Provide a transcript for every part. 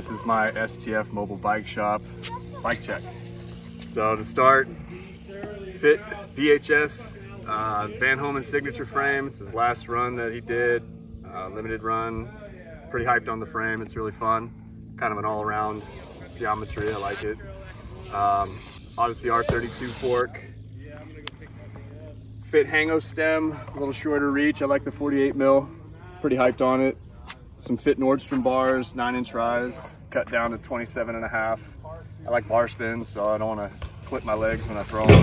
This is my STF mobile bike shop bike check. So to start, Fit VHS Van Homan signature frame. It's his last run that he did, limited run. Pretty hyped on the frame. It's really fun. Kind of an all-around geometry. I like it. Odyssey R32 fork. Fit Hango stem, a little shorter reach. I like the 48 mil. Pretty hyped on it. Some Fit Nordstrom bars, 9-inch rise, cut down to 27.5. I like bar spins, so I don't want to flip my legs when I throw them.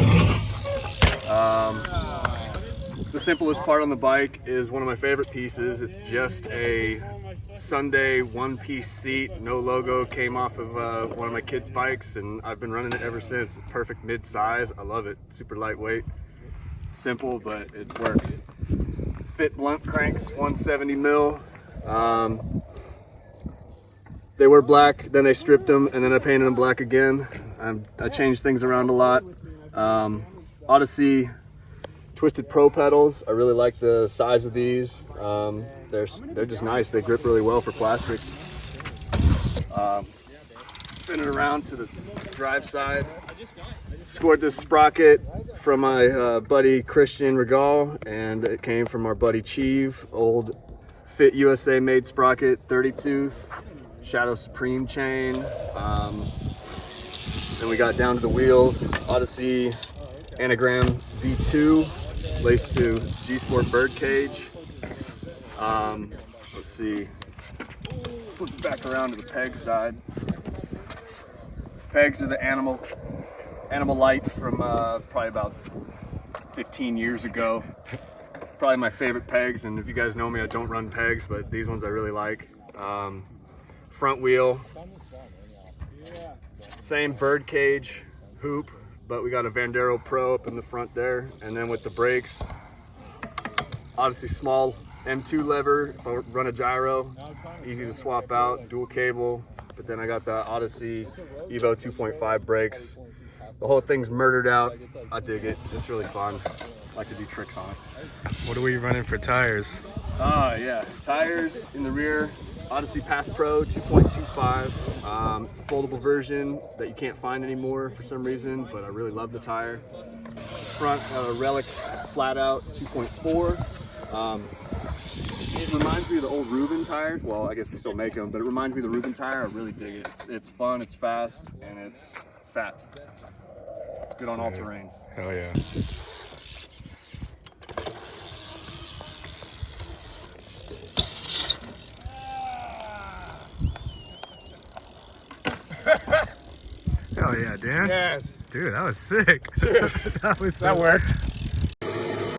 The simplest part on the bike is one of my favorite pieces. It's just a Sunday one-piece seat, no logo. Came off of one of my kids' bikes, and I've been running it ever since. It's perfect mid-size. I love it. Super lightweight, simple, but it works. Fit blunt cranks, 170 mil. They were black, then I stripped them, and then I painted them black again. I changed things around a lot. Odyssey Twisted Pro pedals. I really like the size of these. They're just nice. They grip really well for plastics. Spin it around to the drive side. Scored this sprocket from my buddy Christian Regal, and it came from our buddy Cheeve, old Fit USA made sprocket, 30 tooth, Shadow Supreme chain. Then we got down to the wheels, Odyssey Anagram V2, laced to G-Sport bird cage. Let's see, flip it back around to the peg side. Pegs are the animal lights from probably about 15 years ago. Probably my favorite pegs, and if you guys know me, I don't run pegs, but these ones I really like. Front wheel, same bird cage hoop, but we got a Vandero Pro up in the front there. And then with the brakes, obviously small M2 lever if I run a gyro, easy to swap out, dual cable. But then I got the Odyssey Evo 2.5 brakes. The whole thing's murdered out. I dig it. It's really fun. I like to do tricks on it. What are we running for tires? Yeah, tires in the rear, Odyssey Path Pro 2.25. It's a foldable version that you can't find anymore for some reason, but I really love the tire. Front Relic flat out 2.4. It reminds me of the old Reuben tire. Well, I guess they still make them, but it reminds me of the Reuben tire. I really dig it. It's fun, it's fast, and it's fat. Good on all terrains. Hell yeah. Hell yeah, Dan. Yes. Dude, that was sick. Dude, that was that worked.